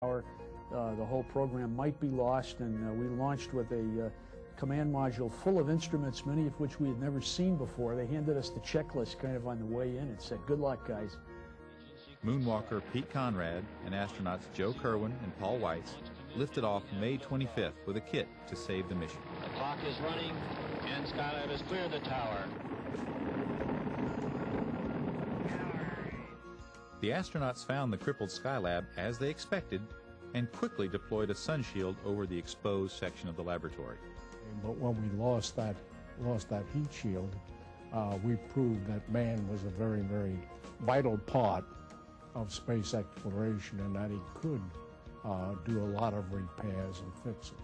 The whole program might be lost, and we launched with a command module full of instruments, many of which we had never seen before. They handed us the checklist kind of on the way in and said, "Good luck, guys." Moonwalker Pete Conrad and astronauts Joe Kerwin and Paul Weitz lifted off May 25th with a kit to save the mission. The clock is running, and Skylab has cleared the tower. The astronauts found the crippled Skylab as they expected and quickly deployed a sun shield over the exposed section of the laboratory. But when we lost that heat shield, we proved that man was a very, very vital part of space exploration and that he could do a lot of repairs and fixes.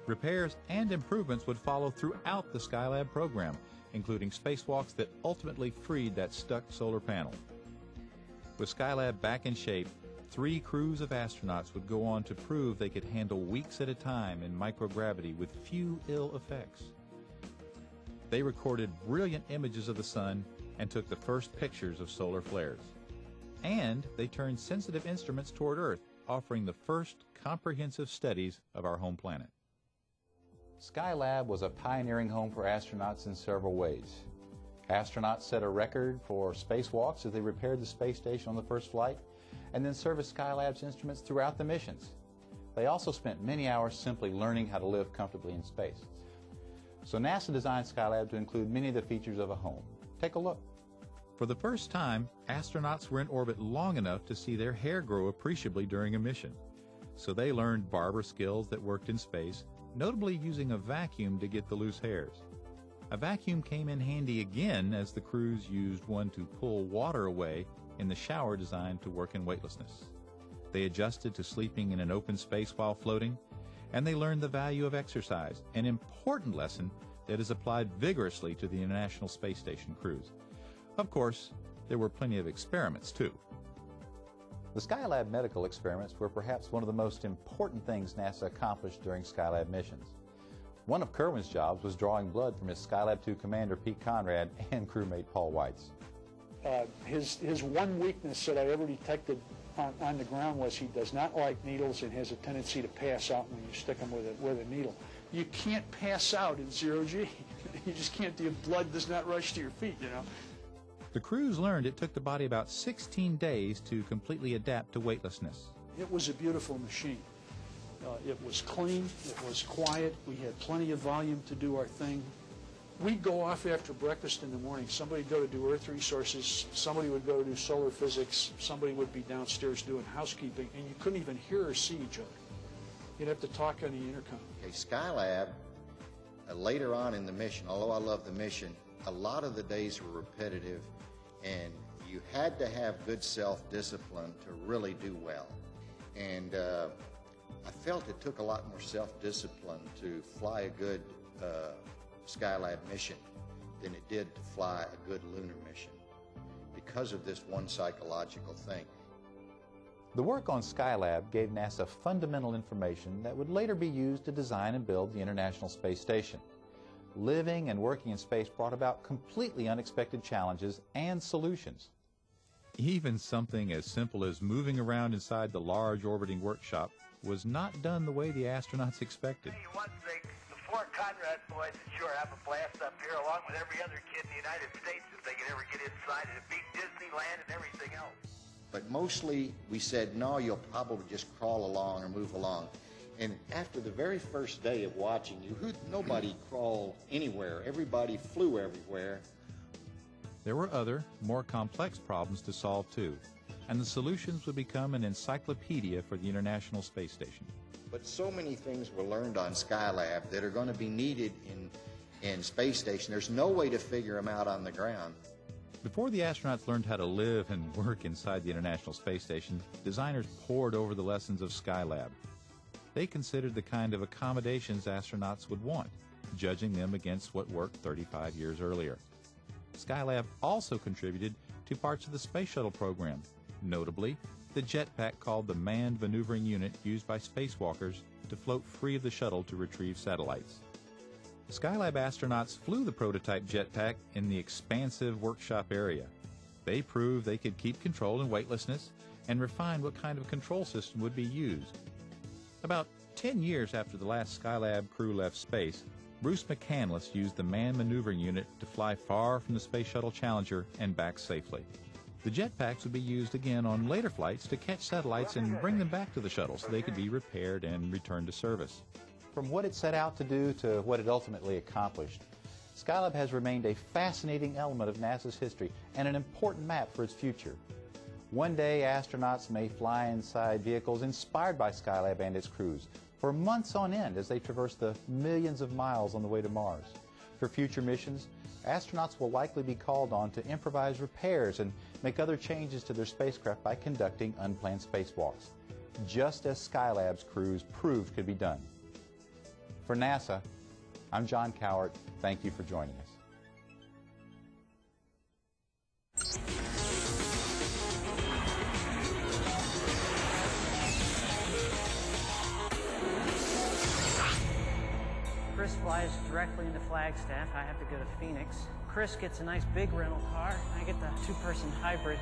Repairs and improvements would follow throughout the Skylab program, including spacewalks that ultimately freed that stuck solar panel. With Skylab back in shape, 3 crews of astronauts would go on to prove they could handle weeks at a time in microgravity with few ill effects. They recorded brilliant images of the sun and took the first pictures of solar flares. And they turned sensitive instruments toward Earth, offering the first comprehensive studies of our home planet. Skylab was a pioneering home for astronauts in several ways. Astronauts set a record for spacewalks as they repaired the space station on the first flight, and then serviced Skylab's instruments throughout the missions. They also spent many hours simply learning how to live comfortably in space. So NASA designed Skylab to include many of the features of a home. Take a look. For the first time, astronauts were in orbit long enough to see their hair grow appreciably during a mission. So they learned barber skills that worked in space, notably using a vacuum to get the loose hairs. A vacuum came in handy again as the crews used one to pull water away in the shower designed to work in weightlessness. They adjusted to sleeping in an open space while floating, and they learned the value of exercise, an important lesson that is applied vigorously to the International Space Station crews. Of course, there were plenty of experiments, too. The Skylab medical experiments were perhaps one of the most important things NASA accomplished during Skylab missions. One of Kerwin's jobs was drawing blood from his Skylab 2 commander, Pete Conrad, and crewmate Paul Weitz. His one weakness that I ever detected on the ground was he does not like needles and has a tendency to pass out when you stick him with a needle. You can't pass out in 0G. You just can't. The blood does not rush to your feet, you know. The crews learned it took the body about 16 days to completely adapt to weightlessness. It was a beautiful machine. It was clean, it was quiet, we had plenty of volume to do our thing. We'd go off after breakfast in the morning. Somebody would go to do Earth resources, somebody would go to do solar physics, somebody would be downstairs doing housekeeping, and you couldn't even hear or see each other. You'd have to talk on the intercom. Okay, Skylab, later on in the mission, although I love the mission, a lot of the days were repetitive, and you had to have good self-discipline to really do well. And I felt it took a lot more self-discipline to fly a good Skylab mission than it did to fly a good lunar mission because of this one psychological thing. The work on Skylab gave NASA fundamental information that would later be used to design and build the International Space Station. Living and working in space brought about completely unexpected challenges and solutions. Even something as simple as moving around inside the large orbiting workshop was not done the way the astronauts expected. Tell you one thing, the 4 Conrad boys would sure have a blast up here along with every other kid in the United States if they could ever get inside it. It'd beat Disneyland and everything else. But mostly we said, no, you'll probably just crawl along or move along. And after the very first day of watching you, nobody crawled anywhere. Everybody flew everywhere. There were other, more complex problems to solve too, and the solutions would become an encyclopedia for the International Space Station. But so many things were learned on Skylab that are going to be needed in Space Station. There's no way to figure them out on the ground. Before the astronauts learned how to live and work inside the International Space Station, designers pored over the lessons of Skylab. They considered the kind of accommodations astronauts would want, judging them against what worked 35 years earlier. Skylab also contributed to parts of the space shuttle program, notably the jetpack called the Manned Maneuvering Unit used by spacewalkers to float free of the shuttle to retrieve satellites. Skylab astronauts flew the prototype jetpack in the expansive workshop area. They proved they could keep control in weightlessness and refine what kind of control system would be used. About 10 years after the last Skylab crew left space, Bruce McCandless used the Manned Maneuvering Unit to fly far from the Space Shuttle Challenger and back safely. The jetpacks would be used again on later flights to catch satellites and bring them back to the shuttle so they could be repaired and returned to service. From what it set out to do to what it ultimately accomplished, Skylab has remained a fascinating element of NASA's history and an important map for its future. One day, astronauts may fly inside vehicles inspired by Skylab and its crews for months on end as they traverse the millions of miles on the way to Mars. For future missions, astronauts will likely be called on to improvise repairs and make other changes to their spacecraft by conducting unplanned spacewalks, just as Skylab's crews proved could be done. For NASA, I'm John Cowart. Thank you for joining us. Chris flies directly into Flagstaff. I have to go to Phoenix. Chris gets a nice big rental car. I get the two-person hybrid